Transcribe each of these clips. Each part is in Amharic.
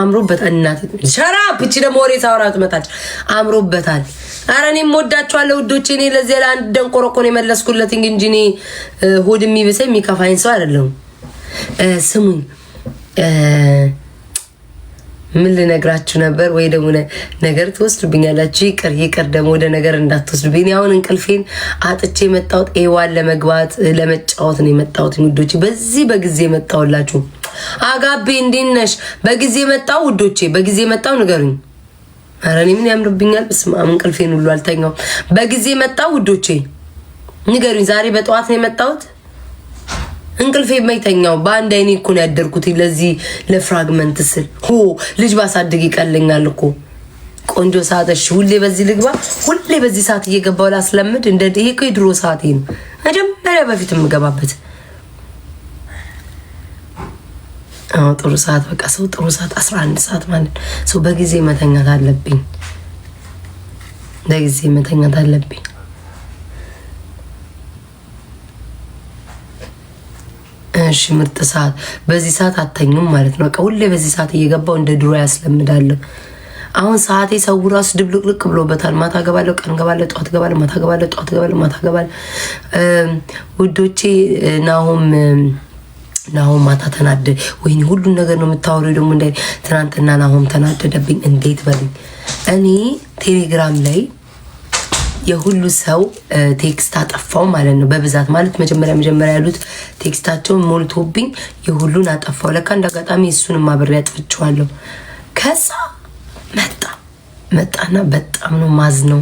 አምሮበታል እናት ሸራፕ እቺ ደግሞ ወሬ ሳውራት መጣች አምሮበታል። አረ እኔም ወዳችኋለሁ ውዶቼ። እኔ ለዚህ ለአንድ ደንቆሮቆን የመለስኩለት እንጂ እኔ ሆድ የሚብሰኝ የሚከፋኝ ሰው አይደለም። ስሙኝ ምን ልነግራችሁ ነበር ወይ ደግሞ ነገር ትወስዱብኛላችሁ። ይቅር ደግሞ ወደ ነገር እንዳትወስዱብኝ። አሁን እንቅልፌን አጥቼ መጣሁት። ኤዋን ለመግባት ለመጫወት ነው የመጣሁት ውዶቼ። በዚህ በጊዜ መጣሁላችሁ። አጋቤ እንዴት ነሽ? በጊዜ መጣሁ ውዶቼ፣ በጊዜ መጣሁ ንገሩኝ። ኧረ እኔ ምን ያምርብኛል? በስመ አብ እንቅልፌን ሁሉ አልተኛው። በጊዜ መጣሁ ውዶቼ ንገሩኝ። ዛሬ በጠዋት ነው የመጣሁት። እንቅልፌ የማይተኛው በአንድ አይኔ እኮ ነው ያደርኩት። ለዚህ ለፍራግመንት ስል ልጅ ባሳድግ ይቀለኛል እኮ። ቆንጆ ሰዓትሽ ሁሌ በዚህ ልግባ፣ ሁሌ በዚህ ሰዓት እየገባው ላስለምድ። እንደ ይሄ እኮ የድሮ ሰዓቴ ነው፣ መጀመሪያ በፊት የምገባበት። ጥሩ ሰዓት በቃ ሰው ጥሩ ሰዓት 11 ሰዓት ማለት ሰው በጊዜ መተኛት አለብኝ። በጊዜ መተኛት አለብኝ። እሺ ምርጥ ሰዓት። በዚህ ሰዓት አተኙም ማለት ነው። በቃ ሁሌ በዚህ ሰዓት እየገባው እንደ ድሮ ያስለምዳለሁ። አሁን ሰዓቴ ሰው ራሱ ድብልቅልቅ ብሎበታል። ማታ ገባለሁ፣ ቀን ገባለሁ፣ ጠዋት ገባለሁ፣ ማታ ገባለሁ፣ ጠዋት ገባለሁ፣ ማታ ገባለሁ። ውዶቼ ናሆም ማታ ተናደ። ወይኔ ሁሉን ነገር ነው የምታወሪው ደግሞ እንዳይ። ትናንትና ናሆም ተናደደብኝ። እንዴት በልኝ። እኔ ቴሌግራም ላይ የሁሉ ሰው ቴክስት አጠፋው ማለት ነው። በብዛት ማለት መጀመሪያ ያሉት ቴክስታቸውን ሞልቶብኝ የሁሉን አጠፋው። ለካ እንዳጋጣሚ እሱንም አብሬ አጥፍቼዋለሁ። ከዛ መጣና በጣም ነው ማዝነው።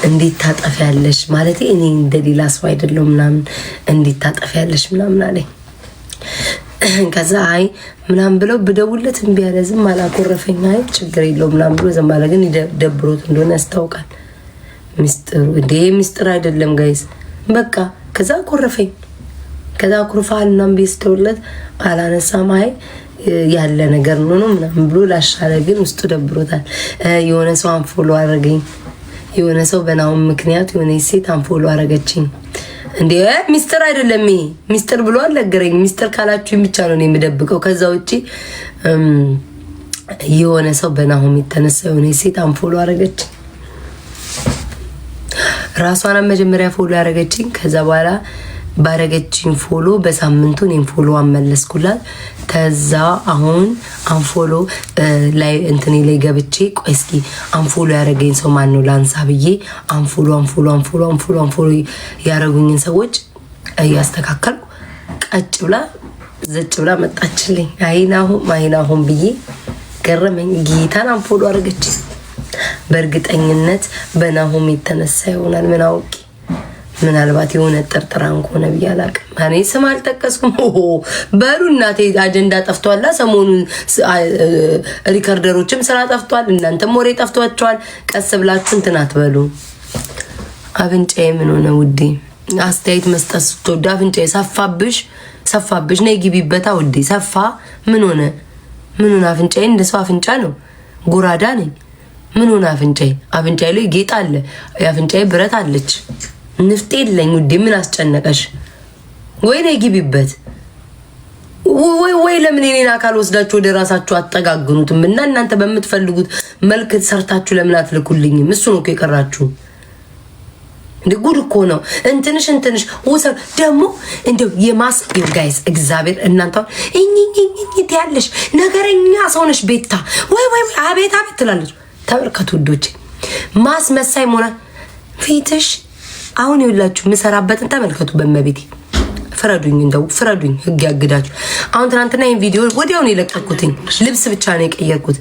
እንዴት ታጠፊያለሽ ማለት እኔ እንደሌላ ሰው አይደለም ምናምን እንዴት ታጠፊያለሽ ምናምን አለኝ። ከዛ አይ ምናምን ብለው ብደውለት እምቢ አለ። ዝም አላኮረፈኝ። አይ ችግር የለውም ምናምን ብሎ ዝም አለ። ግን ደብሮት እንደሆነ ያስታውቃል። ሚስጥሩ ሚስጥር አይደለም ጋይስ። በቃ ከዛ ኮረፈኝ። ከዛ ኩርፋል ምናምን ቢስተውለት አላነሳም። አይ ያለ ነገር ነው ምናምን ብሎ ላሻለ። ግን ውስጡ ደብሮታል። የሆነ ሰው አንፎሎ አረገኝ። የሆነ ሰው በናውም ምክንያት የሆነ ሴት አንፎሎ አረገችኝ። እንዴ ሚስጥር አይደለም ይሄ። ሚስጥር ብሎ አልነገረኝ። ሚስጥር ካላችሁ ብቻ ነው የምደብቀው። ከዛ ውጪ የሆነ ሰው በናሆም የተነሳ የሆነ ሴት አንፎሎ አረገች። ራሷን መጀመሪያ ፎሎ ያረገችኝ። ከዛ በኋላ ባረገችኝ ፎሎ በሳምንቱ እኔም ፎሎ አመለስኩላት። ከዛ አሁን አንፎሎ ላይ እንትኔ ላይ ገብቼ ቆይ እስኪ አንፎሎ ያረገኝ ሰው ማን ነው ላንሳ ብዬ አንፎሎ ያረጉኝን ሰዎች እያስተካከልኩ ቀጭ ብላ ዘጭ ብላ መጣችልኝ። አይናሁም ብዬ ገረመኝ። ጌታን አንፎሎ አረገች። በእርግጠኝነት በናሆም የተነሳ ይሆናል። ምን አውቂ ምናልባት የሆነ ጥርጥራን ከሆነ ብዬ አላቅም። እኔ ስም አልጠቀስኩም። በሉ እናቴ አጀንዳ ጠፍቷላ። ሰሞኑን ሪከርደሮችም ስራ ጠፍቷል። እናንተም ወሬ ጠፍቷቸዋል። ቀስ ብላችሁ እንትን አትበሉ። አፍንጫዬ ምን ሆነ ውዴ? አስተያየት መስጠት ስትወድ አፍንጫዬ ሰፋብሽ ነይ ግቢበታ ውዴ። ሰፋ ምን ሆነ? አፍንጫዬ እንደ ሰው አፍንጫ ነው። ጉራዳ ነኝ። ምን ሆነ አፍንጫዬ ላይ ጌጥ አለ። የአፍንጫዬ ብረት አለች። ንፍጤ የለኝ ውዴ። ምን አስጨነቀሽ? ወይ ነይ ግቢበት። ወይ ለምን የኔን አካል ወስዳችሁ ወደ ራሳችሁ አጠጋግኑትም? እና እናንተ በምትፈልጉት መልክ ሰርታችሁ ለምን አትልኩልኝም? እሱ ነው እኮ የቀራችሁ። እንደ ጉድ እኮ ነው። እንትንሽ ወሰር ደግሞ እንደው ጋይስ እግዚአብሔር እናንተ እኝኝኝኝት ያለሽ ነገረኛ ሰው ነሽ ቤታ። ወይ አቤት ትላለች። ተመልከቱ ውዶቼ፣ ማስመሳይ ሞራ ፊትሽ። አሁን ይኸውላችሁ ምሰራበትን ተመልከቱ። በመቤቴ ፍረዱኝ፣ ህግ ያግዳችሁ። አሁን ትናንትና ይሄን ቪዲዮ ወዲያው ነው የለቀኩትኝ። ልብስ ብቻ ነው የቀየርኩት።